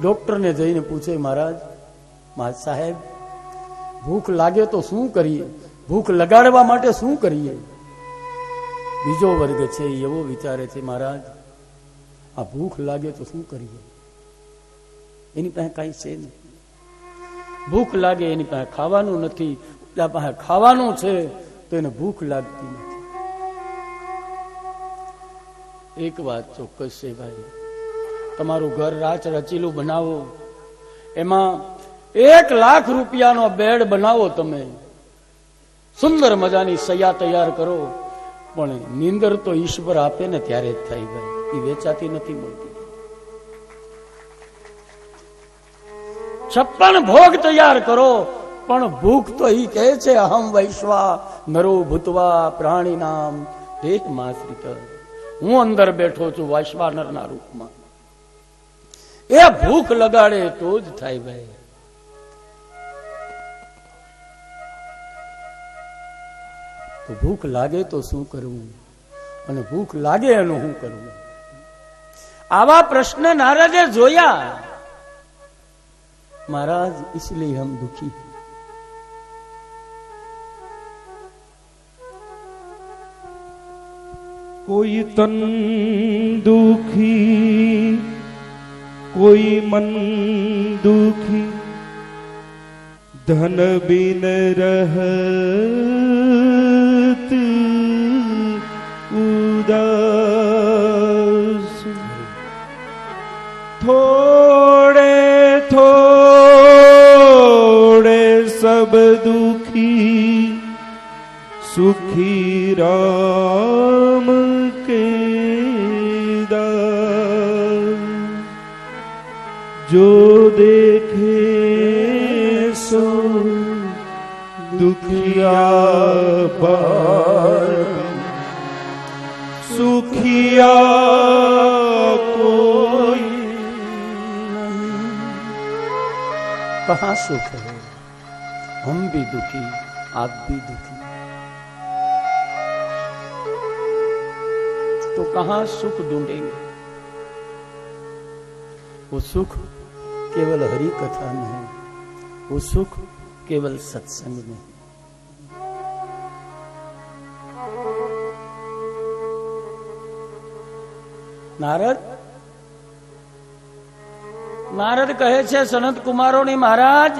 ડોક્ટરને જઈને પૂછે, મહારાજ સાહેબ ભૂખ લાગે તો શું કરીએ, ભૂખ લગાડવા માટે શું કરીએ? બીજો વર્ગ છે એવો વિચારે છે, મહારાજ આ ભૂખ લાગે તો શું કરીએ? એની પાસે કઈ છે નહીં, ભૂખ લાગે એની પાસે ખાવાનું નથી, એના પાસે ખાવાનું છે તો એને ભૂખ લાગતી નથી. એક વાત ચોક્કસ છે ભાઈ, તમારું ઘર રાચ રચીલું બનાવો, એમાં 1 લાખ રૂપિયાનો બેડ બનાવો, તમે સુંદર મજાની સૈયા તૈયાર કરો, પણ નીંદર તો ઈશ્વર આપે ને ત્યારે જ થાય ભાઈ, એ વેચાતી નથી મળતી. 56 ભોગ તૈયાર કરો, પણ ભૂખ તો ઈ કહે છે અહમ વૈશ્વા નરો ભૂતવા પ્રાણીનામ દેહમાશ્રિત, હું અંદર બેઠો છું વૈશ્વાનરના રૂપમાં. એ ભૂખ લગાડે તો જ થાય ભાઈ. તો ભૂખ લાગે તો શું કરવું, અને ભૂખ લાગે એનું શું કરવું? આવા પ્રશ્ન નારદે જોયા. महाराज इसलिए हम दुखी हैं, कोई तन दुखी कोई मन दुखी, धन बिन रहत उदास, थोड़े थोड़े सब दुखी, सुखी राम के दास, जो देखे सो दुखिया बार, सुखिया कोई कहाँ सुख है? हम भी दुखी, आप भी दुखी, तो कहाँ सुख ढूंढेंगे? वो सुख केवल हरि कथा में है, वो सुख केवल सत्संग में है. નારદ કહે છે સનત કુમારોની, મહારાજ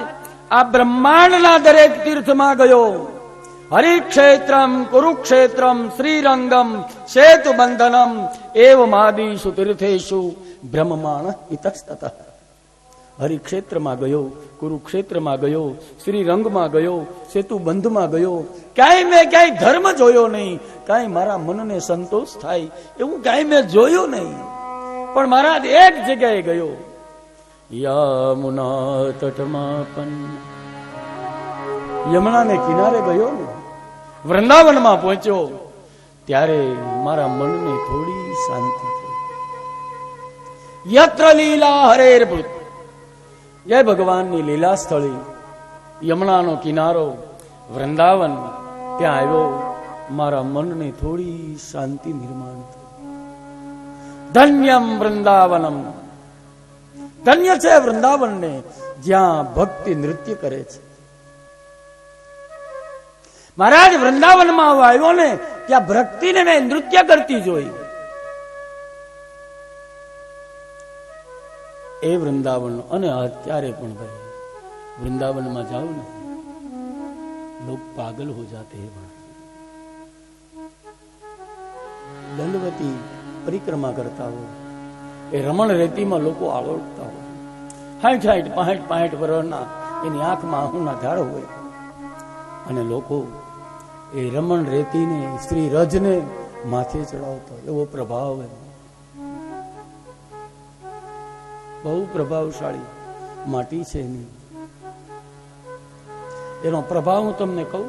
આ બ્રહ્માંડના દરેક તીર્થમાં ગયો, હરિક્ષેત્રમ કુરુક્ષેત્રમ શ્રીરંગમ સેતુ બંધનમ એવમાદિષુ તીર્થેષુ બ્રહ્માણ ઇતસ્તતઃ. હરિક્ષેત્રમાં ગયો, કુરુક્ષેત્રમાં ગયો, શ્રીરંગમાં ગયો, સેતુ બંધમાં ગયો, ક્યાંય મેં ક્યાંય ધર્મ જોયો નહીં, ક્યાંય મારા મનને સંતોષ થાય એવું ક્યાંય મેં જોયું નહીં. પણ મહારાજ એક જગ્યાએ ગયો, યમુના તટમાં પણ યમુનાને કિનારે ગયો ને, વૃંદાવનમાં પહોંચ્યો, ત્યારે મારા મનને થોડી શાંતિ થઈ. યત્ર લીલા હરેર ભૂત, જય ભગવાનની લીલા સ્થળી, યમુનાનો કિનારો, વૃંદાવન, ત્યાં આવ્યો, મારા મનને થોડી શાંતિ નિર્માણ થઈ. ધન્યમ વૃંદાવનમ, ધન્ય છે વૃંદાવનને જ્યાં ભક્તિ નૃત્ય કરે છે. મહારાજ વૃંદાવનમાં આવ્યો ને, ત્યાં ભક્તિને મેં નૃત્ય કરતી જોઈ. એ વૃંદાવન, અને અત્યારે પણ ભાઈ વૃંદાવનમાં જાઓ ને, લોગ પાગલ હો જાતે હૈ. દંડવતી પરિક્રમા કરતા હો, એ રમણ રેતીમાં લોકો આવડતા હોય, 60 65 વર્ષના, એની આંખમાં આંખના ઝાડ હોય, અને લોકો એ રમણ રેતીને શ્રી રજને માથે ચડાવતા હોય. એવો પ્રભાવ બહુ પ્રભાવશાળી માટી છે એની. એનો પ્રભાવ હું તમને કહું,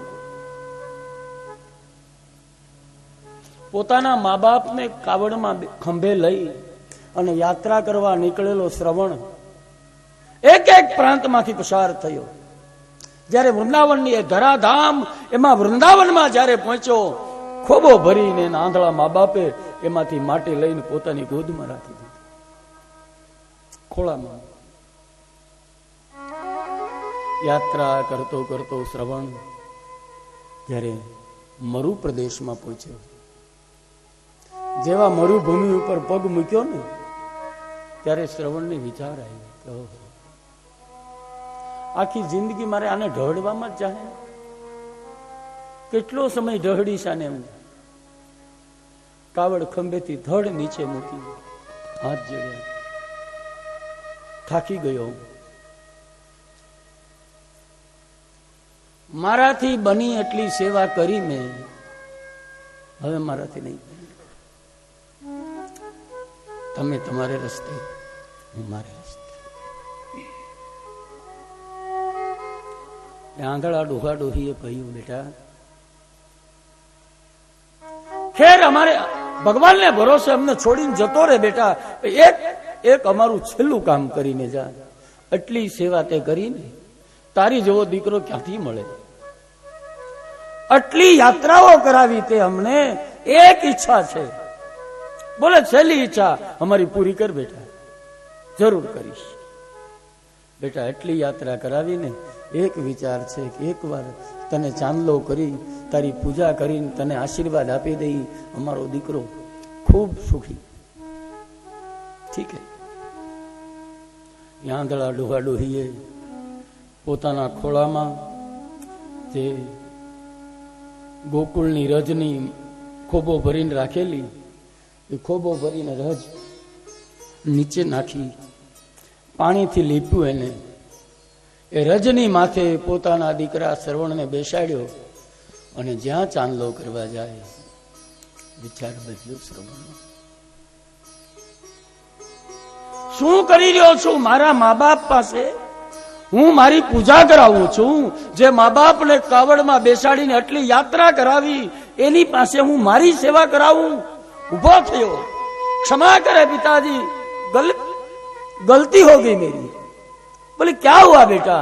પોતાના મા બાપને કાવડમાં ખંભે લઈ અને યાત્રા કરવા નીકળેલો શ્રવણ એક એક પ્રાંતમાંથી પસાર થયો. જયારે વૃંદાવનની એ ધરાધામ, એમાં વૃંદાવનમાં જયારે પહોંચ્યો, ખોબો ભરીને આંધળા મા બાપે એમાંથી માટી લઈને પોતાની ગોદમાં રાખી દીધી, ખોળામાં. યાત્રા કરતો કરતો શ્રવણ જ્યારે મરુ પ્રદેશમાં પહોંચ્યો, જેવા મરુભૂમિ ઉપર પગ મૂક્યો ને ત્યારે શ્રવણને વિચાર આવ્યો કે ઓહો, આખી જિંદગી મારે આને ઢળવામાં જ જાય, કેટલો સમય ઢહડીશ આને. હું કાવડ ખંભેથી ધડ નીચે મૂકી હાથ જોડ્યા, થાકી ગયો. મારાથી બની એટલી સેવા કરી મેં, હવે મારાથી નહીં. તમે તમારે રસ્તે, હું મારે રસ્તે. આંધળા ડોહા ડોહીએ કહ્યું, બેટા ખેર અમારે ભગવાનને ભરોસે અમને છોડીને જતો રે બેટા, એક અમારું છેલ્લું કામ કરીને જા. એટલી સેવા તે કરીને તારી જેવો દીકરો ક્યાંથી મળે? આટલી યાત્રાઓ કરાવી તે અમને, એક ઈચ્છા છે, બોલે છેલ્લી ઈચ્છા અમારી પૂરી કર બેટા. જરૂર કરીશ બેટા. એટલી યાત્રા કરાવીને એક વિચાર છે કે એક વાર તને ચાંદલો કરી તારી પૂજા કરીને તને આશીર્વાદ આપી દઈ, અમારો દીકરો ખૂબ સુખી. ઠીક હે. આંધળા ડોહા ડોહીએ પોતાના ખોળામાં જે ગોકુળની રજની ખોબો ભરીને રાખેલી, એ ખોબો ભરીને રજ નીચે નાખી, પાણીથી લીપ્યું એને. એ રજની માથે પોતાના દીકરા શ્રવણને બેસાડ્યો અને જ્યાં ચાંદલો કરવા જાય વિચાર બદલ્યો શ્રવણ. શું કરી રહ્યો છું? મારા મા બાપ પાસે હું મારી પૂજા કરાવું છું. જે મા બાપને કાવડમાં બેસાડીને આટલી યાત્રા કરાવી એની પાસે હું મારી સેવા કરાવું? ઉભો થયો, ક્ષમા કરે પિતાજી, गलती हो गई मेरी. बोले क्या हुआ बेटा?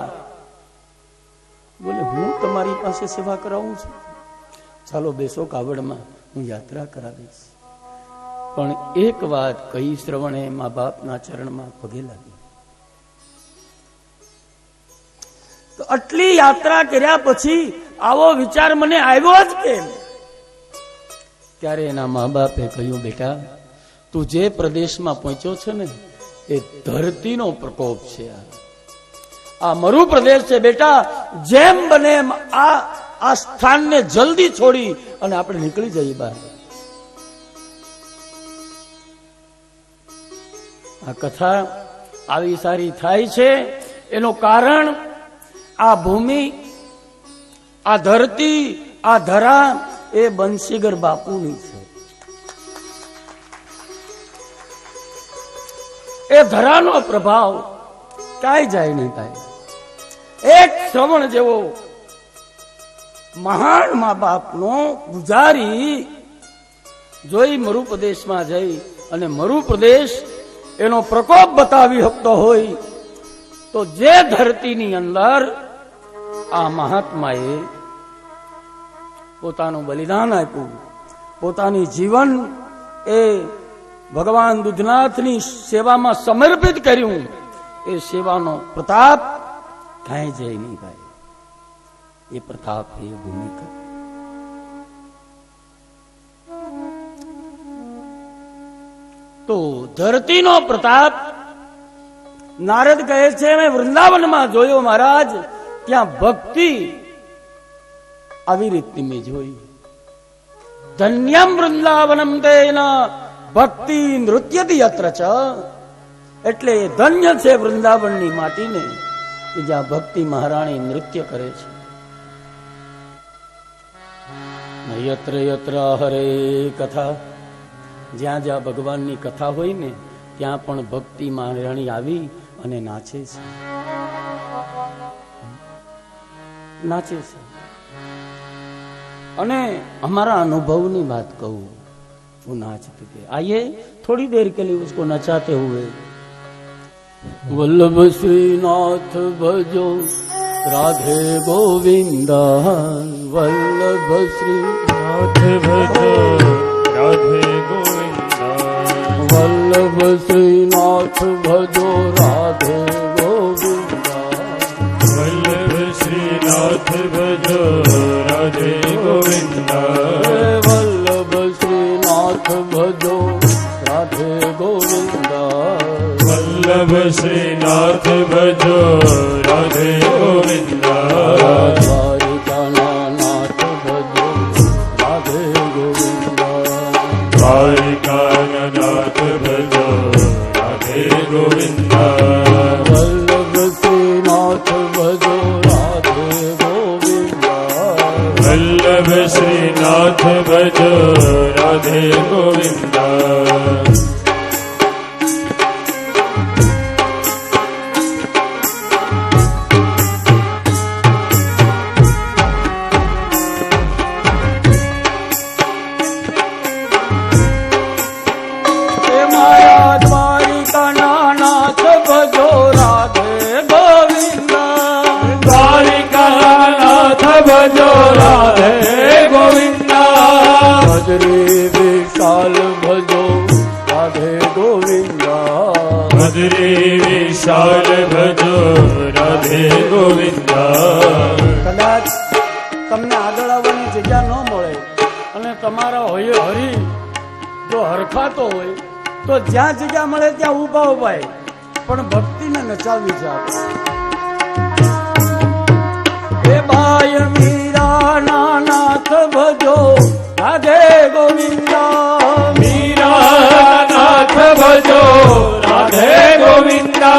बोले હું તમારી પાસે સેવા કરાવું છું, ચાલો બેસો કાવડમાં, હું યાત્રા કરાવીશ. પણ એક વાત કહી શ્રવણે મા બાપના ચરણમાં પગે લાગી. તો આટલી યાત્રા કર્યા પછી આવો વિચાર મને આવ્યો જ કેમ? ત્યારે એના મા બાપે કહ્યું, બેટા તું જે પ્રદેશમાં પહોંચ્યો છે ને એ ધરતીનો પ્રકોપ છે. આ મરુ પ્રદેશ છે બેટા. જેમ બને એમ આ સ્થાનને જલ્દી છોડી અને આપણે નીકળી જઈએ બહાર. આ કથા આવી સારી થાય છે એનું કારણ આ ભૂમિ, આ ધરતી, આ ધરા એ બંસીગર બાપુની છે. એ ધરાનો પ્રભાવ ક્યાંય જાય નહીં થાય. એક શ્રવણ જેવો મહાન મા બાપનો પૂજારી જોઈ મરુ પ્રદેશમાં જઈ અને મરુ પ્રદેશ એનો પ્રકોપ બતાવી શકતો હોય તો જે ધરતીની અંદર આ મહાત્માએ પોતાનું બલિદાન આપ્યું, પોતાની જીવન એ ભગવાન દુધનાથની સેવામાં સમર્પિત કર્યું, એ સેવાનો પ્રતાપ ક્યાંય જાય નહીં ભાઈ. એ પ્રતાપ એ ભૂમિકા. તો ધરતીનો પ્રતાપ નારદ કહે છે મેં વૃંદાવનમાં જોયો મહારાજ, ત્યાં ભક્તિ આવી રીતની મેં જોઈ. ધન્યમ વૃંદાવનમ તેના ભક્તિ નૃત્યતી યત્ર ચ. એટલે ધન્ય છે વૃંદાવનની માટીને કે જ્યાં ભક્તિ મહારાણી નૃત્ય કરે છે. યત્ર યત્ર હરે કથા, જ્યાં જ્યાં ભગવાનની કથા હોય ને ત્યાં પણ ભક્તિ મહારાણી આવી અને નાચે છે, નાચે છે. અને हमारा अनुभवनी बात कहूं, वो नाचते थे. आइए थोड़ी देर के लिए उसको नचाते हुए. वल्लभ श्रीनाथ भजो राधे गोविंदा, वल्लभ श्रीनाथ भजो राधे गोविंदा, वल्लभ श्रीनाथ भजो राधे गोविंदा, वल्लभ ભજો રાધે ગોવિંદા વલ્લભ શ્રીનાથ ભજો રાધે ગોવિંદા દ્વારિકાના નાથ ભજો રાધે ગોવિંદા દ્વારિકાના નાથ ભજો રાધે ગોવિંદા વલ્લભ શ્રીનાથ ભજો રાધે ગોવિંદા વલ્લભ શ્રીનાથ ભજો રાધે ગોવિંદા ભજો રાધે ગોવિંદા ભદ્રી વિશાલ ભજો રાધે ગોવિંદા ભદ્રી વિશાલ ભજો રાધે ગોવિંદા કદાચ તમને આગળ આવવાની જગ્યા ન મળે અને તમારા હોય હરી જો હરખાતો હોય તો જ્યાં જગ્યા મળે ત્યાં ઉભા ઉભાય પણ ભક્તિને નચાવવી છે આપણે ભાઈ મીરા નાથ ભજો રાધે ગોવિંદા મીરા નાથ ભજો રાધે ગોવિંદા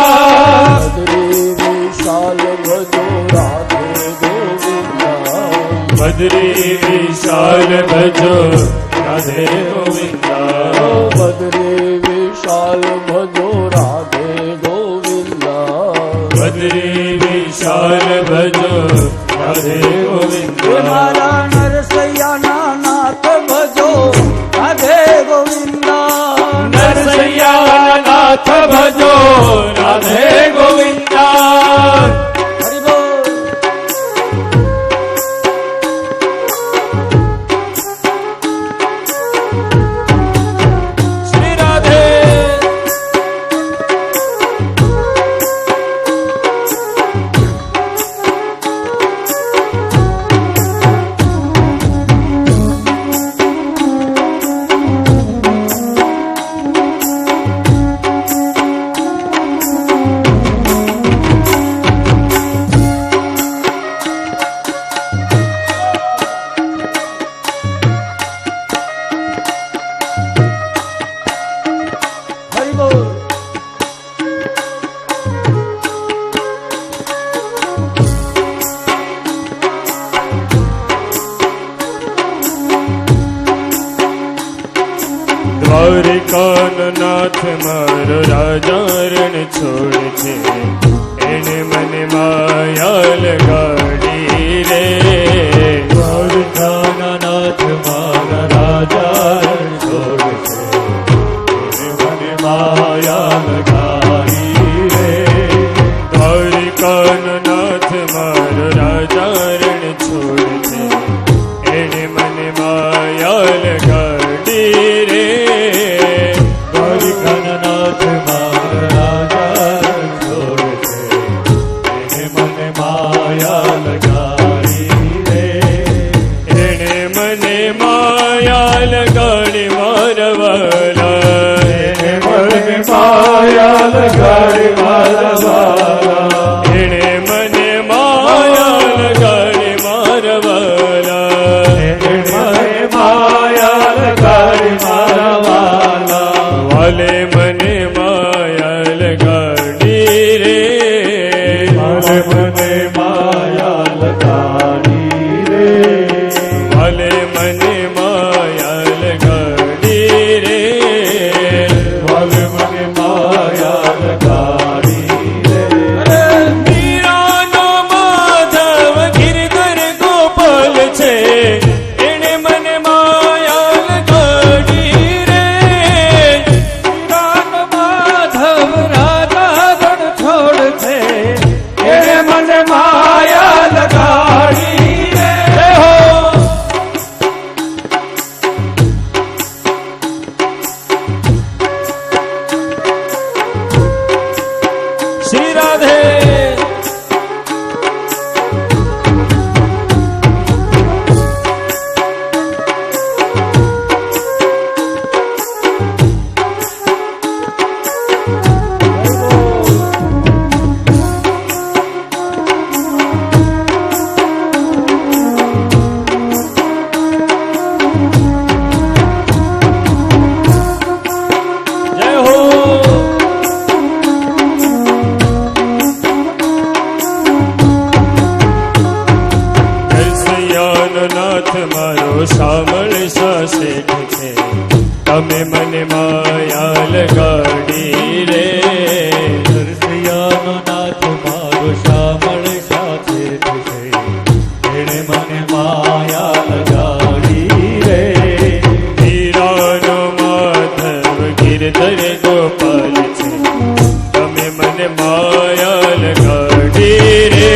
ભદ્રી વિશાલ ભજો રાધે ગોવિંદા ભદ્રી વિશાલ ભજો રાધે ગોવિંદા ભદ્રી વિશાલ ભજો રાધે ગોવિંદા ભદ્રી વિશાલ ભજો રાધે ગોવિંદા મારા નરસૈયા નાથ ભજો રાધે ગોવિંદા નરસૈયા નાથ ભજો રાધે ગોવિંદા હરિ બોલ શ્રી રાધે હરિ બોલ દ્વારિકાનો નાથ મારો રાજા રણ છોડ છે એને મને માયા લગાડી રે દ્વારિકાના નાથ મારા રાજા રણ છોડ છે એને મને માયા લગાડી રે દ્વારિકાનો નાથ મારો રાજા રણ છોડ છે એને મને માયા લગાડી રે દ્વારિકાનાથ મારા રાજા છોડ છે એને મને માયા લગાડી રે એને મને માયા લગાડી મારવાલા એને મને માયા લગાડી મારવાલા એને મને માયા લગાડી મારવાલા એને મને માયા લગાડી મારવાલા વાલે મને માયા લગાડી રે વાલે મને માયા લગાડી રે વાલે મને માયા લગાડી રે વાલે મને માયા લગાડી રે મીરાનો માધવ ગિરધર ગોપાલ છે એને મને માયા લગાડી રે તમે મને માયા લગાડી રે નરસિયાનો નાથ મારો શ્યામળ સાથે છે એણે મને માયા લગાડી રે હીરાનો માધવ ગિરધર ગોપાલ છે તમે મને માયા લગાડી રે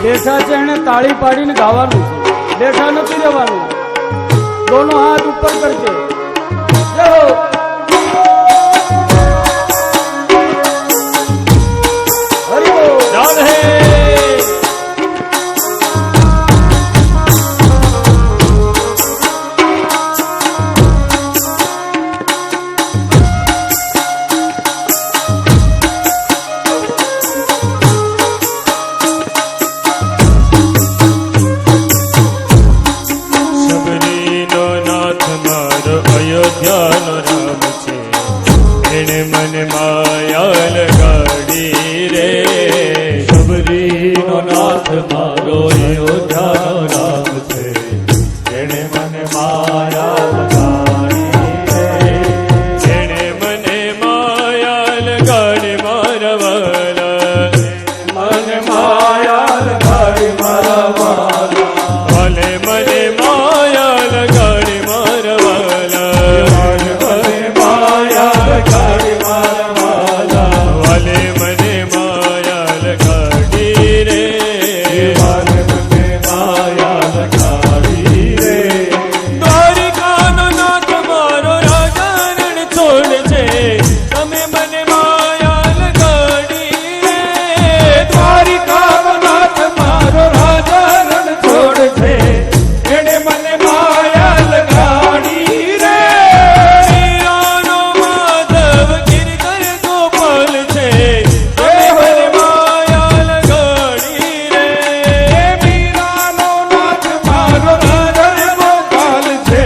બેઠા છે એને તાળી પાડીને ગાવાનું છે બેઠા નથી રહેવાનું દોનો હાથ ઉપર કરજે હરિ બોલ રાધે અયોધ્યાનો રામ છે એણે મને માયા લગાડી રે શબરીનો નાથ મારો અયોધ્યાનો રામ છે એણે મને માયા લગાડી રે એણે મને માયા લગાડી મારા વાલા મને માયા લગાડી મારા વાલા ભલે મને માયા લગાડી મારા વાલા વાલે મને માયા લગાડી રે વાલે મને માયા લગાડી રે દ્વારિકાનો નાથ મારો રાજા રણ છોડ છે તમે મને માયા લગાડી રે દ્વારિકાનો નાથ મારો રાજા રણ છોડ છે એને મને માયા લગાડી રે હીરાનો માધવ ગિરધર ગોપાલ છે તમે મને માયા લગાડી રે હીરાનો નાથ મારો ગિરધર ગોપાલ છે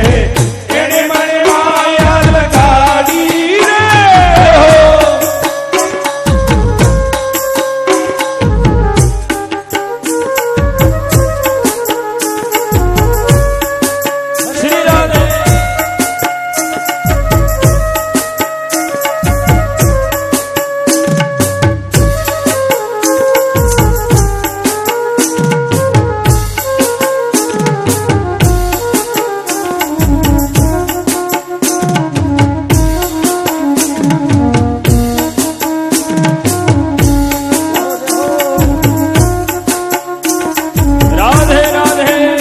એને મને માયા લગાડી રે શ્રી રાધે રાધે રાધે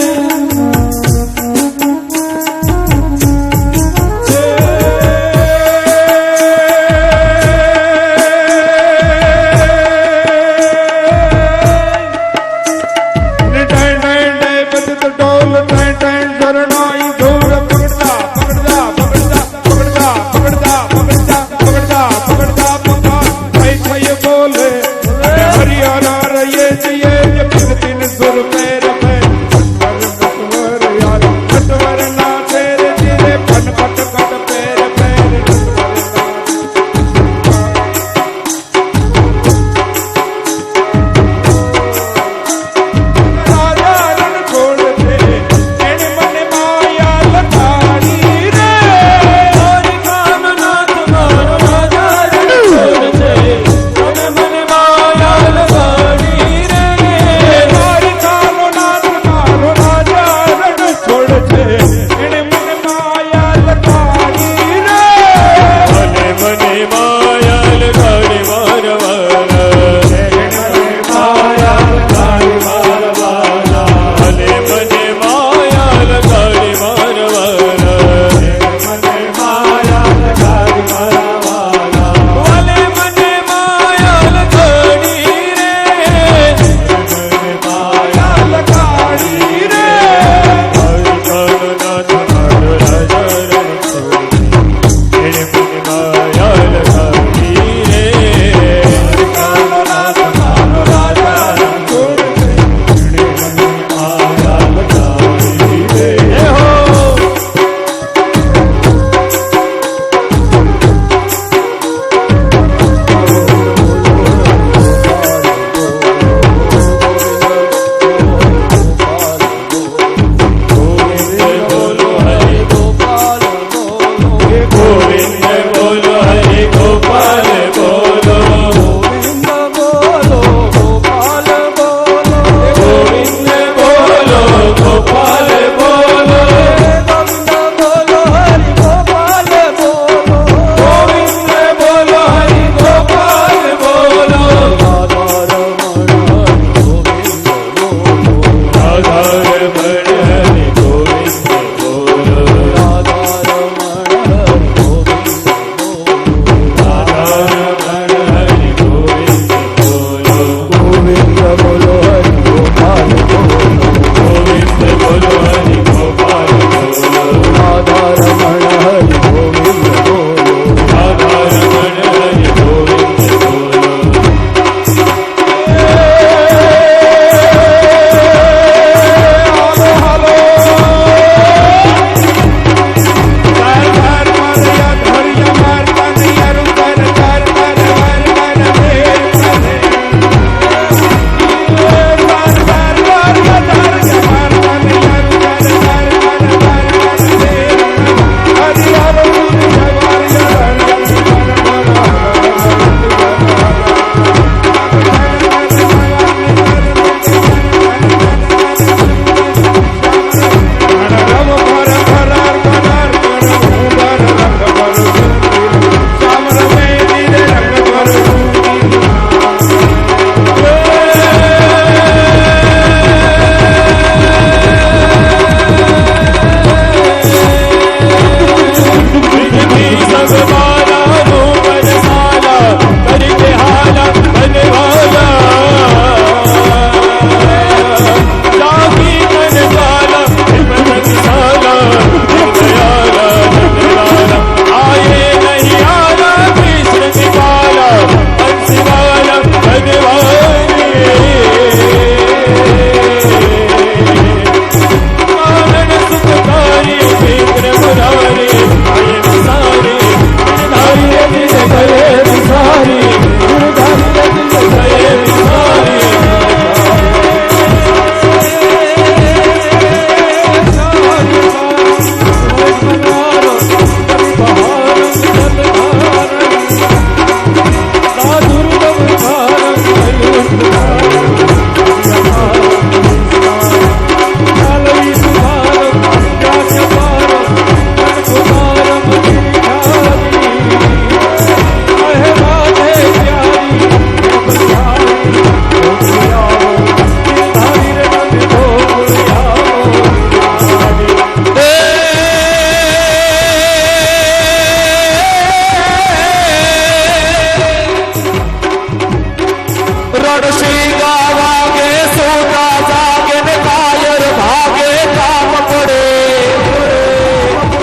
નરસિંહ વાગે સોતા જાગે ને કાયર ભાગે કામ પડે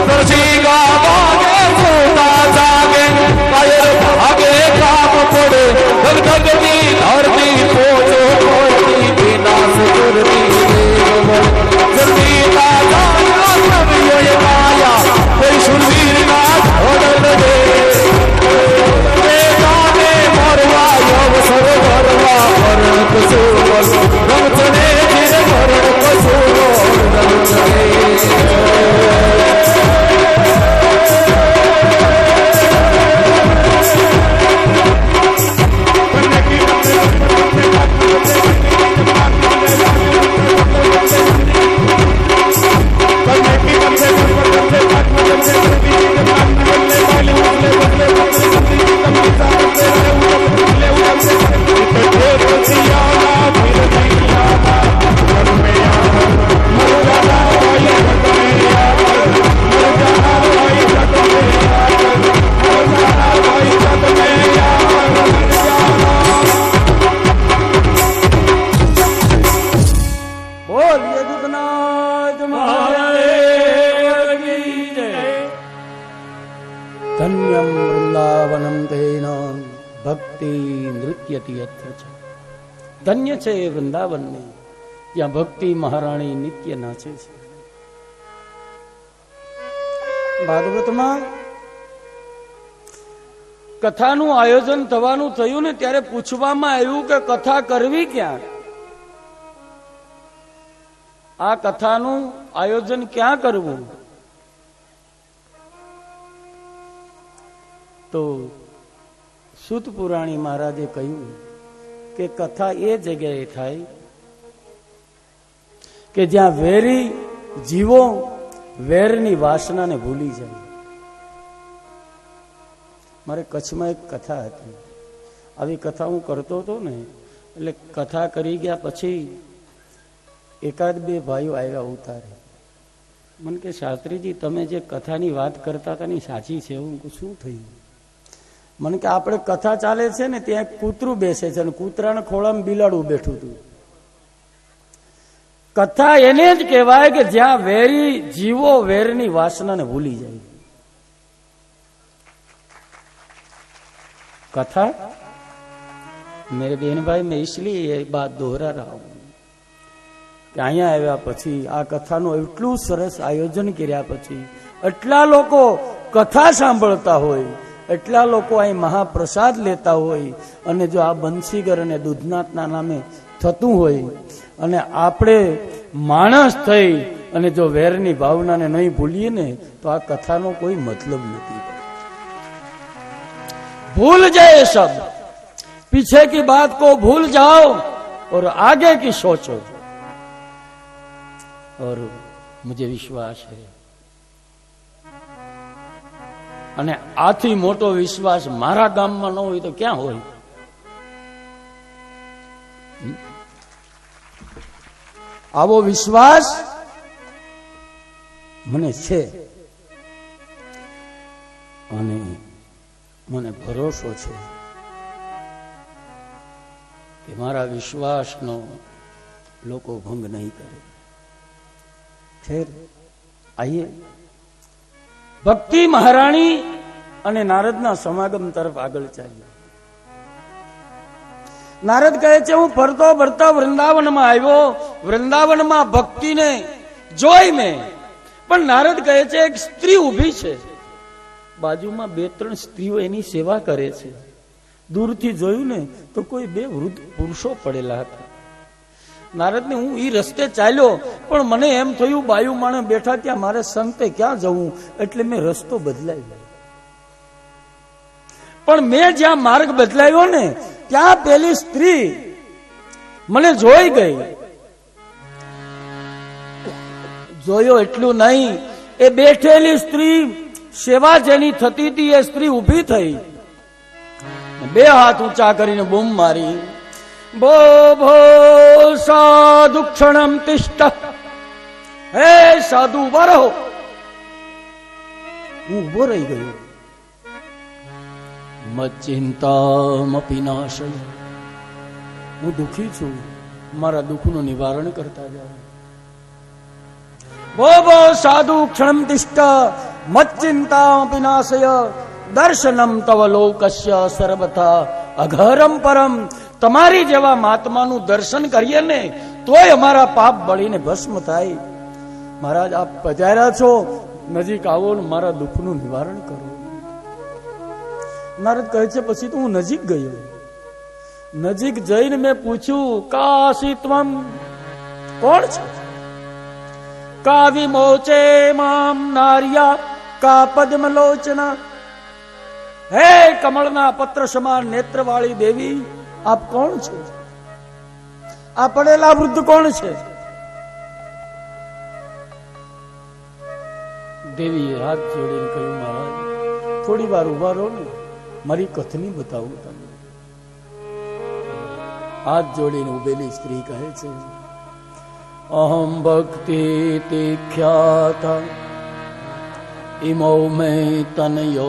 નરસિંહ વાગે સોતા જાગે કાયર ભાગે કામ પડે ધગધગતી ધરતી પોચો કોઈ વિનાશ કરતી જલ્દી તાજા નવ્યોય માયા કોઈ સુરવીર ના ધોડન દે ધન્યમ વૃંદાવનમ તેન ભક્તિ નૃત્યતિ અત્ર છે. ધન્ય છે એ વૃંદાવનને ત્યાં ભક્તિ મહારાણી નિત્ય નાચે છે. ભાગવતમાં કથાનું આયોજન થવાનું થયું ને ત્યારે પૂછવામાં આવ્યું કે કથા કરવી ક્યાં, આ કથાનું આયોજન ક્યાં કરવું? તો સૂત પુરાણી મહારાજે કહ્યું કે કથા એ જગ્યાએ થાય કે જ્યાં વેરી જીવો વેરની વાસનાને ભૂલી જાય. મારે કચ્છમાં એક કથા હતી, આવી કથા હું કરતો હતો ને, એટલે કથા કરી ગયા પછી એકાદ બે ભાઈઓ આવ્યા ઉતારે. મને કે શાસ્ત્રીજી તમે જે કથાની વાત કરતા હતા ને સાચી છે. હું શું થયું? મને કે આપણે કથા ચાલે છે ને ત્યાં કૂતરું બેસે છે અને કૂતરાના ખોળામાં બિલાડું બેઠું હતું. કથા એને જ કહેવાય કે જ્યાં વેરી જીવો વેરની વાસનાને ભૂલી જાય. कथा मेरे बहन भाई मैं इसलिए ये बात दोहरा रहा हूं कि અહીંયા આવ્યા પછી આ કથાનું એટલું સરસ આયોજન કર્યા પછી એટલા લોકો કથા સાંભળતા હોય, એટલા લોકો અહીં મહાપ્રસાદ લેતા હોય, અને જો આ બંસીગર અને દૂધનાથના નામે થતું હોય અને આપણે માણસ થઈ અને જો વેરની ભાવનાને નહીં ભૂલીએ ને તો આ કથાનો કોઈ મતલબ નથી. भूल जाए सब, पीछे की बात को भूल जाओ और आगे की सोचो. और मुझे विश्वास है, અને આથી મોટો વિશ્વાસ મારા ગામમાં ન હોય તો ક્યાં હોય? આવો વિશ્વાસ મને છે અને મને ભરોસો છે કે મારા વિશ્વાસનો લોકો ભંગ નહીં કરે. ખેર આઈએ ભક્તિ મહારાણી અને નારદના સમાગમ તરફ આગળ ચાલ્યા. નારદ કહે છે હું ફરતો ફરતા વૃંદાવનમાં આવ્યો, વૃંદાવનમાં ભક્તિને જોઈ મેં, પણ નારદ કહે છે એક સ્ત્રી ઊભી છે, બાજુમાં બે ત્રણ સ્ત્રીઓ એની સેવા કરે છે. દૂરથી જોયું ને તો કોઈ બે વૃદ્ધ પુરુષો પડેલા હતા. નારદને હું ઈ રસ્તે ચાલ્યો પણ મને એમ થયું બાયુ માણે બેઠા ત્યાં મારે સંતે ક્યાં જવું, એટલે મેં રસ્તો બદલાવ્યો. પણ મેં જ્યાં માર્ગ બદલાવ્યો ને ત્યાં પેલી સ્ત્રી મને જોઈ ગઈ. જોયો એટલું નહીં, એ બેઠેલી સ્ત્રી સેવા જેની થતી હતી એ સ્ત્રી ઊભી થઈ, બે હાથ ઊંચા કરીને બૂમ મારી, ભો ભો સાધુ ક્ષણમ તિષ્ઠ, હે સાધુ ઉભા રહો. હું ઉભો રહી ગયો. મચ્ચિંતામપી નાશય, હું દુઃખી છું, મારા દુઃખનું નિવારણ કરતા જાઓ. ભો ભો સાધુ ક્ષણમ તિષ્ઠ મચ્ચિંતા વિનાશય દર્શનમ તવ લોકસ્ય સર્વથા અઘરમ પરમ. તમારી જેવા મહાત્માનું દર્શન કરીએ ને તોય અમારા પાપ બળીને ભસ્મ થાય. મહારાજ આપ પધાર્યા છો, નજીક આવો ને મારા દુઃખનું નિવારણ કરો. નારદ કહે છે પછી તો હું નજીક ગયો. નજીક જઈને મેં પૂછ્યું, કાશીત્વમ, કોણ છે? કા વિમોચે મામ નાર્યા કા પદ્મલોચના. હે કમળના પત્ર સમાન નેત્રવાળી દેવી, આપ કોણ છો? આ પડેલા વૃદ્ધ કોણ છે? દેવીએ હાથ જોડીને કહ્યું, મહારાજ થોડી વાર ઉભા રહો ને, મારી કથની બતાવું તમને. હાથ જોડીને ઉભેલી સ્ત્રી કહે છે, અહમ ભક્તિ તિખ્યાતા ઇમો મેં તનયો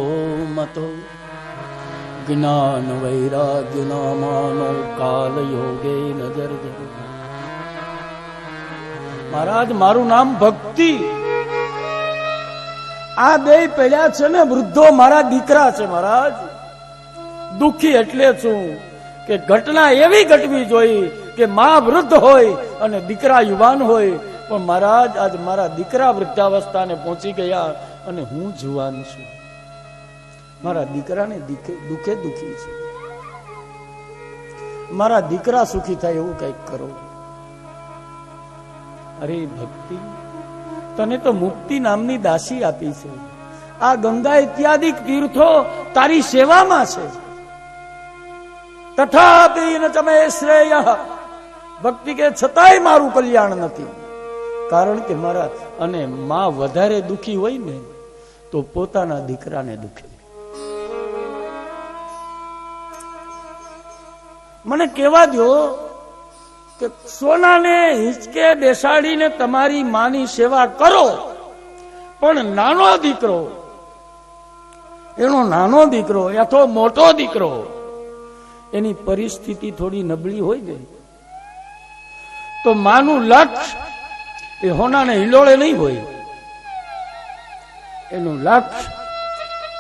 મતો જ્ઞાન વૈરાગ્ય નામાનો કાલ યોગે નજર જર. મહારાજ મારું નામ ભક્તિ. આ બે પડ્યા છે ને વૃદ્ધો મારા દીકરા છે. મહારાજ દુઃખી એટલે છું કે ઘટના એવી ઘટવી જોઈ કે માં વૃદ્ધ હોય અને દીકરા યુવાન હોય, પણ મહારાજ આજ મારા દીકરા વૃદ્ધાવસ્થાને પહોંચી ગયા અને હું જુવાન છું. મારા દીકરાને દુઃખે દુઃખી છે. મારા દીકરા સુખી થાય એવું કઈક કરો. અરે ભક્તિ, તને તો મુક્તિ નામની દાસી આપી છે. આ ગંગા ઇત્યાદિ તીર્થો તારી સેવામાં છે. તથાપિ ન તમે શ્રેય. ભક્તિ કે છતાંય મારું કલ્યાણ નથી. કારણ કે મારા અને માં વધારે દુઃખી હોય ને તો પોતાના દીકરાને દુખે. મને કહેવા દો કે સોનાને હિંચકે બેસાડીને તમારી માની સેવા કરો, પણ નાનો દીકરો, એનો નાનો દીકરો અથવા મોટો દીકરો, એની પરિસ્થિતિ થોડી નબળી હોય ને તો માનું લક્ષ્ય એ હોનાને હિલોળે નહીં હોય. એનું લક્ષ્ય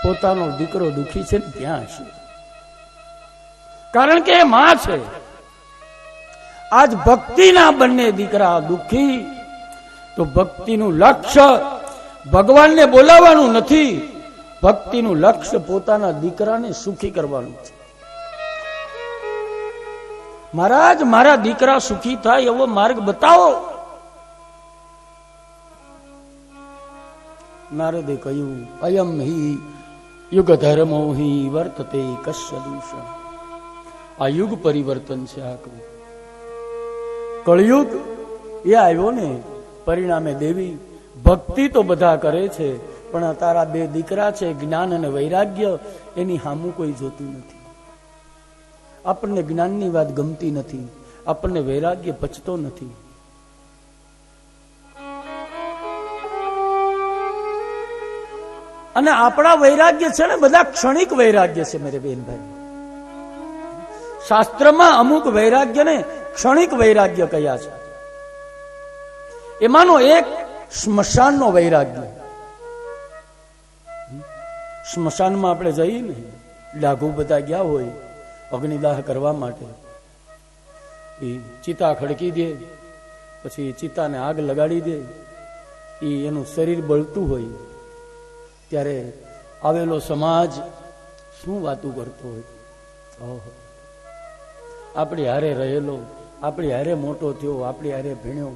પોતાનો દીકરો દુખી છે ને ત્યાં છે, કારણ કે એ માં છે. આજ ભક્તિના બંને દીકરા દુઃખી, તો ભક્તિનું લક્ષ્ય ભગવાનને બોલાવવાનું નથી, ભક્તિનું લક્ષ્ય પોતાના દીકરાને સુખી કરવાનું છે. મહારાજ મારા દીકરા સુખી થાય એવો માર્ગ બતાવો. નારદે કહ્યું, અયમ હિ યુગ ધર્મો હિ વર્તતે કશ્ય દૂષણ. આ યુગ પરિવર્તન છે. આ કળયુગ એ આવ્યો ને, પરિણામે દેવી ભક્તિ તો બધા કરે છે, પણ તારા બે દીકરા છે જ્ઞાન અને વૈરાગ્ય, એની સામું કોઈ જોતું નથી. આપણને જ્ઞાનની વાત ગમતી નથી, આપણને વૈરાગ્ય પચતો નથી. અને આપણા વૈરાગ્ય છે ને બધા ક્ષણિક વૈરાગ્ય છે મેરે બેનભાઈ. શાસ્ત્રમાં અમુક વૈરાગ્યને ક્ષણિક વૈરાગ્ય કયા છે. એમાંનો એક સ્મશાનનો વૈરાગ્ય. સ્મશાનમાં આપણે જઈએ ને, ડાઘુ બધા ગયા હોય અગ્નિદાહ કરવા માટે, એ ચિતા ખડકી દે, પછી ચિતાને આગ લગાડી દે, એ એનું શરીર બળતું હોય, ત્યારે આવેલો સમાજ શું વાતું કરતો હોય. આપણી હારે રહેલો, આપણી હારે મોટો થયો, આપણી હારે ભણ્યો,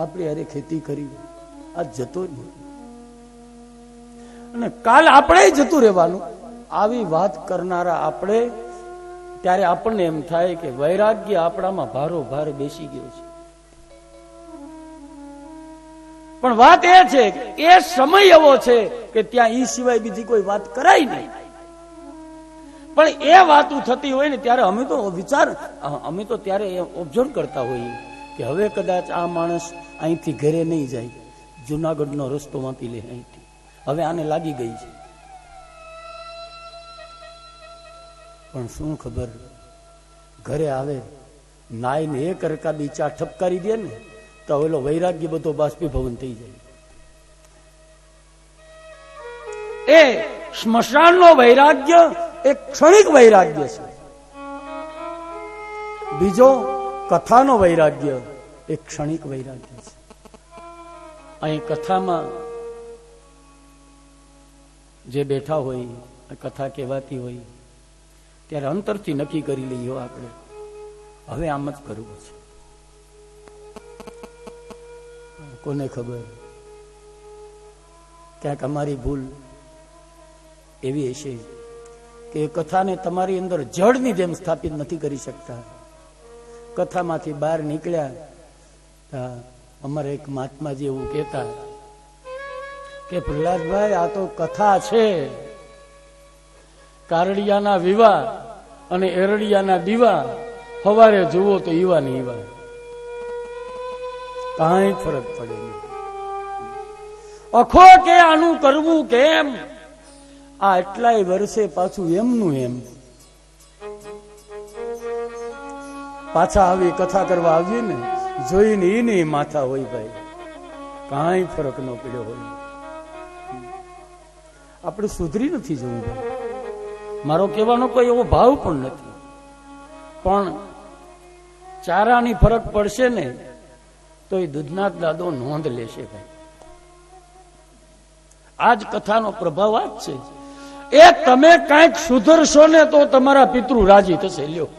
આપણી હારે ખેતી કરી, આ જતો જ નહીં અને કાલ આપણે જતું રહેવાનું. આવી વાત કરનારા આપણે, ત્યારે આપણને એમ થાય કે વૈરાગ્ય આપણામાં ભારો ભાર બેસી ગયો છે. પણ વાત એ છે કે એ સમય એવો છે કે ત્યાં ઈ સિવાય બીજી કોઈ વાત કરાય નહીં. પણ એ વાતો થતી હોય ને ત્યારે અમે તો ત્યારે ઓબ્ઝર્વ કરતા હોઈએ કે હવે કદાચ આ માણસ અહીંથી ઘરે નહીં જાય, જુનાગઢનો રસ્તો વાપી લે અહીંથી, હવે આને લાગી ગઈ છે. પણ શું ખબર, ઘરે આવે નાઈને એક રકા બી ચા ઠપકારી દે ને તો ઓલો વૈરાગ્ય બધો બાષ્પીભવન થઈ જાય. એ સ્મશાનનો વૈરાગ્ય એક ક્ષણિક વૈરાગ્ય છે. બીજો કથાનો વૈરાગ્ય એક ક્ષણિક વૈરાગ્ય છે. અહીં કથામાં જે બેઠા હોય, કથા કહેવાતી હોય ત્યારે અંતરથી નક્કી કરી લઈએ આપણે હવે આમ જ કરવું છે. કોને ખબર ક્યાંક અમારી ભૂલ એવી હશે કે એ કથાને તમારી અંદર જળની જેમ સ્થાપિત નથી કરી શકતા. કથામાંથી બહાર નીકળ્યા અમારે એક મહાત્માજી એવું કહેતા કે પ્રહલાદભાઈ આ તો કથા છે, કારડિયાના વિવાહ અને એરડિયાના દીવા, સવારે જુઓ તો ઈવા ને ઈવા, કાંઈ ફરક પડે નહીં. અખો કે આનું કરવું કેમ, આ એટલાય વર્ષે પાછું એમનું એમ. પાછા આવી કથા કરવા આવીએ ને જોઈને એને માથા હોય ભાઈ, કાંઈ ફરક ન પડ્યો હોય. આપણે સુધરી નથી જવું ભાઈ. મારો કહેવાનો કોઈ એવો ભાવ પણ નથી, પણ ચારાની ફરક પડશે ને તો એ દૂધનાથ દાદો નોંધ લેશે ભાઈ. આજ કથાનો પ્રભાવ આ જ છે. એ તમે કંઈક સુધરશો ને તો તમારા પિતૃ રાજી થશે. લ્યો,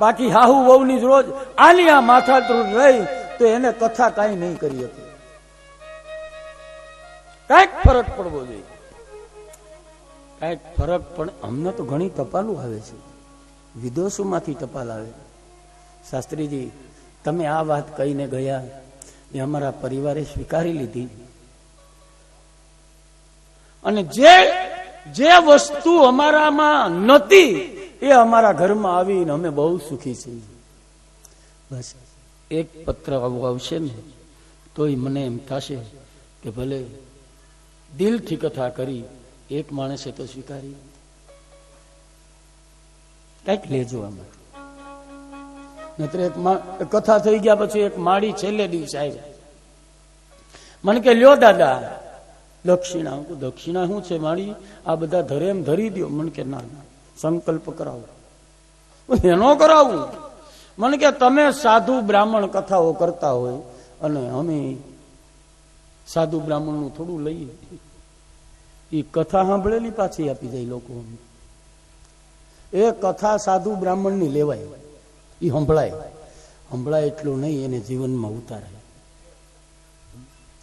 બાકી હાહુ વહુની જ રોજ આની આ માથાતૂર રહી તો એને કથા કાંઈ નહીં કરી હતી. કઈક ફરક પડવો જોઈએ, કઈક ફરક. પણ અમને તો ઘણી ટપાલું આવે છે, વિદેશોમાંથી ટપાલ આવે. શાસ્ત્રીજી તમે આ વાત કહીને ગયા એ અમારા પરિવારે સ્વીકારી લીધી, અને જે વસ્તુ અમારામાં નહોતી એ અમારા ઘરમાં આવીને અમે બહુ સુખી છીએ. બસ એક પત્ર આવો આવશે ને તોય મને એમ થશે કે ભલે દિલથી કથા કરી, એક માણસે તો સ્વીકારી. કઈક લેજો આમાં. નહીતર એક કથા થઈ ગયા પછી એક માળી છેલ્લે દિવસે આવ્યા, મને કે લ્યો દાદા દક્ષિણા. દક્ષિણા શું છે માળી? આ બધા ધરે એમ ધરી દો. મને કે ના ના, સંકલ્પ કરાવો. એનો કરાવું? મને કે તમે સાધુ બ્રાહ્મણ કથાઓ કરતા હોય અને અમે સાધુ બ્રાહ્મણ નું થોડું લઈએ. એ કથા સાંભળેલી પાછી આપી જાય લોકો. એ કથા સાધુ બ્રાહ્મણ ની લેવાય, એ સંભળાય એટલું નહીં, એને જીવનમાં ઉતારાય.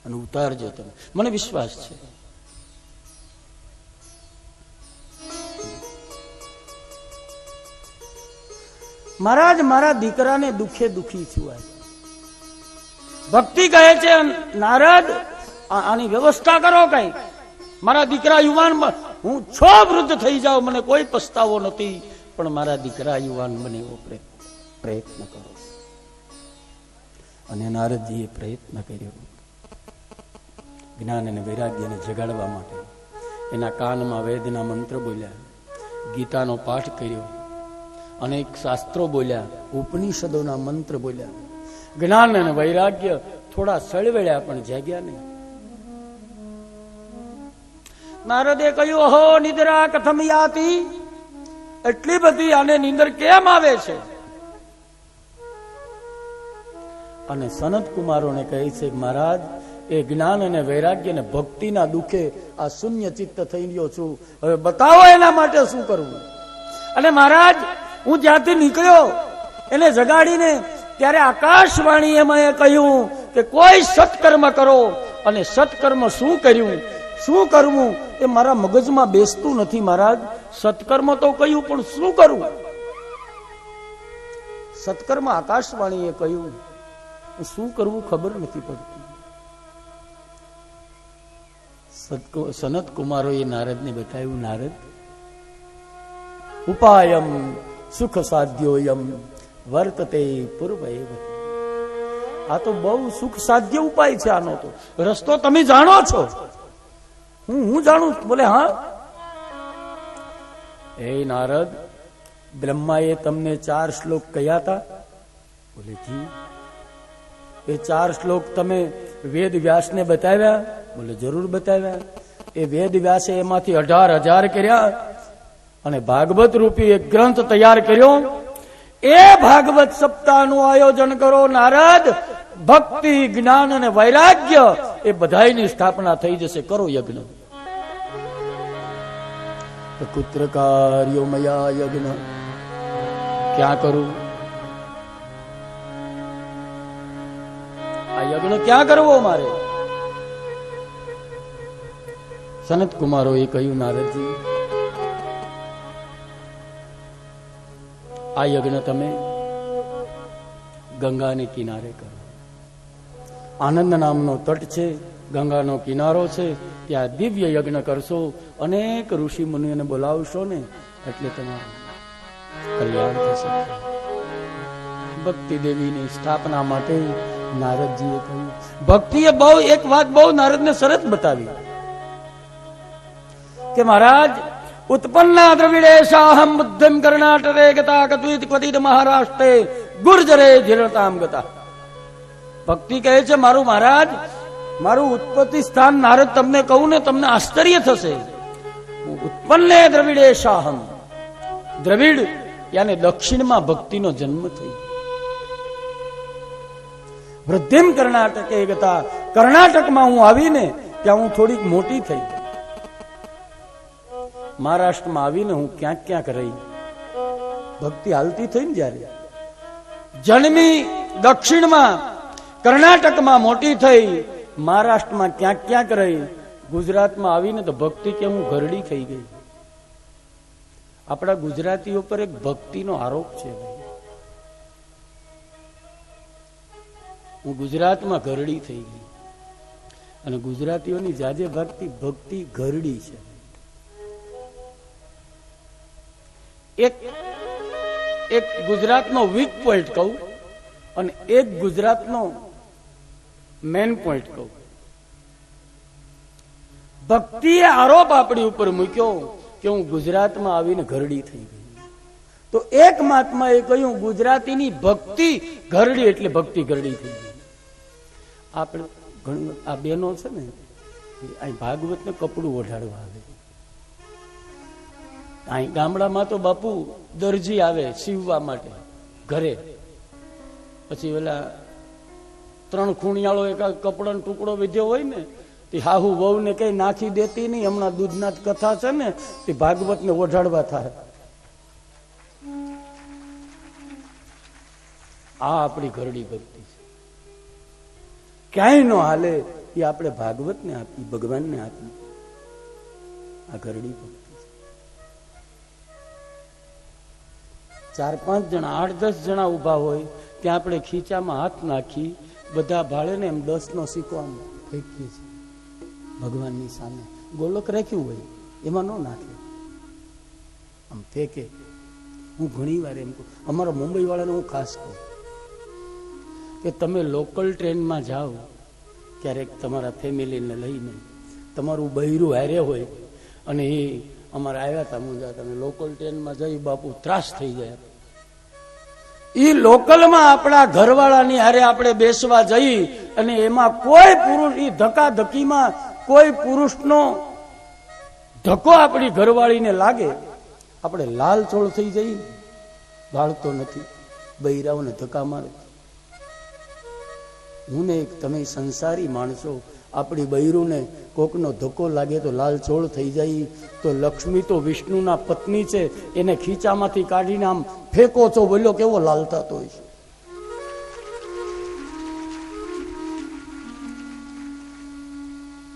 અને ઉતારજો તમે, મને વિશ્વાસ છે. મહારાજ મારા દીકરાને દુખે દુખી છું. ભક્તિ કહે છે નારદ આની વ્યવસ્થા કરો કઈ. મારા દીકરા યુવાન, હું છો વૃદ્ધ થઈ જાઉં, મને કોઈ પસ્તાવો નથી, પણ મારા દીકરા યુવાન બને એવો પ્રયત્ન કરો. અને નારદજીએ પ્રયત્ન કર્યો જ્ઞાન અને વૈરાગ્યને જગાડવા માટે. એના કાનમાં વેદના મંત્ર બોલ્યા, ગીતાનો પાઠ કર્યો, અનેક શાસ્ત્રો બોલ્યા, ઉપનિષદોના મંત્ર બોલ્યા. જ્ઞાન અને વૈરાગ્ય થોડા સળવળ્યા પણ જાગ્યા નહીં. નારદે કહ્યું, અહો નિદ્રા કથમ યાતિ, એટલી બધી આને નીંદર કેમ આવે છે? અને સનત કુમારોને કહે છે મહારાજ એ જ્ઞાન અને વૈરાગ્ય અને ભક્તિના દુઃખે આ શૂન્ય ચિત્ત થઈ ગયો છું, હવે બતાવો એના માટે શું કરવું. અને મહારાજ હું જ્યાંથી નીકળ્યો એને જગાડીને ત્યારે આકાશવાણી એમાં કહ્યું કે કોઈ સત્કર્મ કરો. અને સત્કર્મ શું કર્યું, શું કરવું એ મારા મગજમાં બેસતું નથી મહારાજ. સત્કર્મ તો કહ્યું પણ શું કરવું? સત્કર્મ આકાશવાણીએ કહ્યું, શું કરવું ખબર નથી પડતી. સનત કુમારોએ નારદને બતાવ્યું, નારદ ઉપાયમ સુખ સાધ્યોયમ વર્તતે પૂર્વૈવ. આ તો બહુ સુખ સાધ્ય ઉપાય છે. આનો તો રસ્તો તમે જાણો છો, હું જાણું. બોલે હા. એ નારદ બ્રહ્માએ તમને 4 શ્લોક કહ્યા હતા? બોલે જી. એ 4 શ્લોક તમે વેદ વ્યાસને બતાવ્યા? બોલે જરૂર બતાવ્યા. એ વેદ વ્યાસે એમાંથી 18,000 કર્યા અને ભાગવત રૂપી એક ગ્રંથ તૈયાર કર્યો. એ ભાગવત સપ્તાહનું આયોજન કરો નારદ. ભક્તિ, જ્ઞાન અને વૈરાગ્ય એ બધાયની સ્થાપના થઈ જશે. કરો યજ્ઞ. કુત્ર કાર્યો મયા યજ્ઞ. ક્યાં કરું આ યજ્ઞ? ક્યાં કરવો મારે? સનત કુમારોએ કહ્યું, નારદજી આ યજ્ઞ તમે ગંગાને કિનારે કરો. આનંદ નામનો તટ છે, ગંગાનો કિનારો છે, ત્યાં દિવ્ય યજ્ઞ કરશો. અનેક ઋષિ મુનિઓને બોલાવશો ને એટલે તમારું કલ્યાણ થશે. ભક્તિ દેવીની સ્થાપના માટે નારદજીએ કહ્યું. ભક્તિએ બહુ એક વાત બહુ નારદને સરસ બતાવી કે મહારાજ ઉત્પન્ના દ્રવિડેશાહમ બુદ્ધિમ કર્ણાટકે ગતા કત્વિત ક્વચિત મહારાષ્ટ્રે ગુર્જરે જીર્ણતામ ગતા. ભક્તિ કહે છે મારું મહારાજ, મારું ઉત્પત્તિ સ્થાન નારદ તમને કહું ને તમને આશ્ચર્ય થશે. ઉત્પન્ને દ્રવિડેશાહમ. દ્રવિડ યાને દક્ષિણમાં ભક્તિનો જન્મ થયો. વૃદ્ધિમ કર્ણાટકે ગતા. કર્ણાટકમાં હું આવીને ત્યાં હું થોડીક મોટી થઈ. મહારાષ્ટ્રમાં આવીને હું ક્યાંક ક્યાંક રહી. ભક્તિ હાલતી થઈ ને જયારે જન્મી દક્ષિણમાં, કર્ણાટકમાં મોટી થઈ, મહારાષ્ટ્રમાં ક્યાંક ક્યાંક રહી, ગુજરાતમાં આવીને તો ભક્તિ કે હું ઘરડી થઈ ગઈ. આપણા ગુજરાતીઓ પર એક ભક્તિનો આરોપ છે. હું ગુજરાતમાં ઘરડી થઈ ગઈ અને ગુજરાતીઓની જાજે ભક્તિ ઘરડી છે. એક ગુજરાતનો વીક પોઈન્ટ કહું અને એક ગુજરાતનો મેન પોઈન્ટ કહું. ભક્તિએ આરોપ આપણી ઉપર મૂક્યો કે હું ગુજરાતમાં આવીને ઘરડી થઈ ગઈ. તો એક મહાત્માએ કહ્યું ગુજરાતીની ભક્તિ ઘરડી એટલે ભક્તિ ઘરડી થઈ ગઈ. આપણે ઘણી આ બહેનો છે ને અહીં ભાગવતને કપડું ઓઢાડવા આવે. અહીં ગામડામાં તો બાપુ દરજી આવે સીવવા માટે ઘરે. પછી ઓલા 3 ખૂણિયાળો એક કપડાનો ટુકડો વિધ્યો હોય ને તે હાહુ વહુ ને કઈ નાખી દેતી નહીં. હમણાં દૂધના કથા છે ને તે ભાગવત ને ઓઢાડવા થાય. આ આપણી ઘરડી ભક્તિ છે. ક્યાંય નો હાલે એ આપણે ભાગવત ને આપી, ભગવાન ને આપી. આ ઘરડી ભક્તિ. 4-5 જણા 8-10 જણા ઉભા હોય ત્યાં આપણે ખીચામાં હાથ નાખી બધા ભાળે ને એમ 10નો સિક્કો આમ ફેંકીએ છીએ ભગવાનની સામે. ગોલક રાખ્યું હોય એમાં ન નાખે, આમ ફેંકે. હું ઘણી વાર એમ કહું, અમારા મુંબઈ વાળાને હું ખાસ કહું કે તમે લોકલ ટ્રેનમાં જાઓ ક્યારેક તમારા ફેમિલીને લઈને, તમારું બૈરું હારે હોય અને એ અમારે આવ્યા હતા મુંજા, તમે લોકલ ટ્રેનમાં જઈ બાપુ ત્રાસ થઈ જાય. એ લોકલમાં આપણા ઘરવાળાની હારે આપણે બેસવા જઈ અને એમાં કોઈ પુરુષ એ ધક્કાધક્કીમાં કોઈ પુરુષનો ધક્કો આપણી ઘરવાળીને લાગે, આપણે લાલ ચોળ થઈ જઈ. વાળતો નથી, બૈરાઓને ધક્કા મારે. હું ને તમે સંસારી માણસો, આપણી બૈરુને કોકનો ધક્કો લાગે તો લાલ ચોળ થઈ જાય. તો લક્ષ્મી તો વિષ્ણુના પત્ની છે, એને ખીચામાંથી કાઢીને આમ ફેંકો છો, બોલ્યો કેવો લાલ થતો હોય.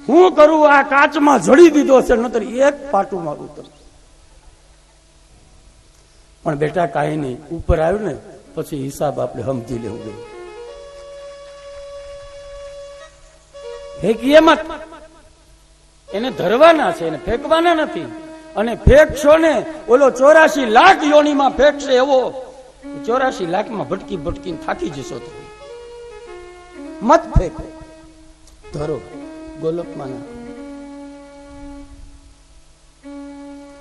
હું કરું આ કાચમાં જડી દીધો છે, નતર એક પાટું મારું તમે. પણ બેટા કાંઈ નહીં, ઉપર આવ્યું ને પછી હિસાબ આપણે સમજી લેવું જોઈએ. ફેંકીએ મત, એને ધરવાના છે, એને ફેંકવાના નથી. અને ફેંકશો ને ઓલો 84 લાખ યોનીમાં ફેંકશે એવો 84 લાખમાં ભટકી ભટકીને થાકી જશો. તો મત ફેંકો, ધરો ગોલકમાં નાખો.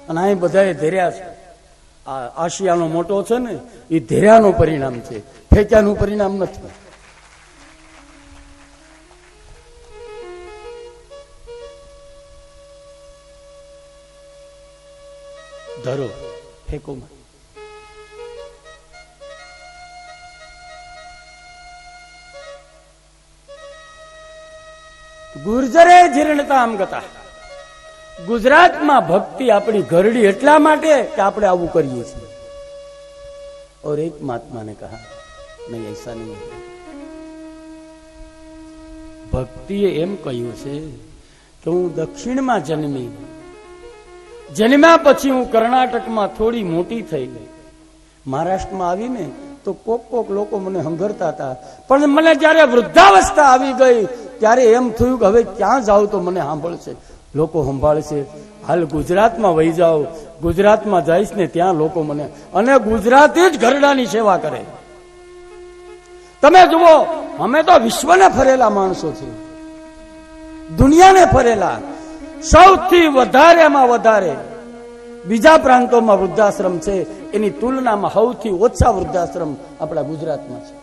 અને અહીં બધાએ ધર્યા છે આ આશિયાનો મોટો છે ને એ ધેર્યાનું પરિણામ છે, ફેંક્યાનું પરિણામ નથી. ધરો ફેંકો. ગુર્જરે જીર્ણતામ ગતા. ગુજરાતમાં ભક્તિ આપણી ઘરડી એટલા માટે કે આપણે આવું કરીએ છીએ. और एक महात्मा ने कहा नहीं ऐसा नहीं है. ભક્તિએ એમ કહ્યું છે કે હું દક્ષિણમાં જન્મી, જન્મ્યા પછી હું કર્ણાટકમાં થોડી મોટી થઈ ગઈ, મહારાષ્ટ્રમાં આવીને તો કોક લોકો મને હંગરતા હતા, પણ મને જયારે વૃદ્ધાવસ્થા આવી ગઈ ત્યારે એમ થયું કે હવે ક્યાં જાઉં તો મને સાંભળશે, લોકો સંભાળશે. હાલ ગુજરાતમાં વહી જાઓ, ગુજરાતમાં જઈશ ને ત્યાં લોકો મને, અને ગુજરાતી જ ઘરડાની સેવા કરે. તમે જુઓ, અમે તો વિશ્વને ફરેલા માણસો છીએ, દુનિયાને ફરેલા. સૌથી વધારેમાં વધારે બીજા પ્રાંતોમાં વૃદ્ધાશ્રમ છે, એની તુલનામાં સૌથી ઓછા વૃદ્ધાશ્રમ આપણા ગુજરાતમાં છે.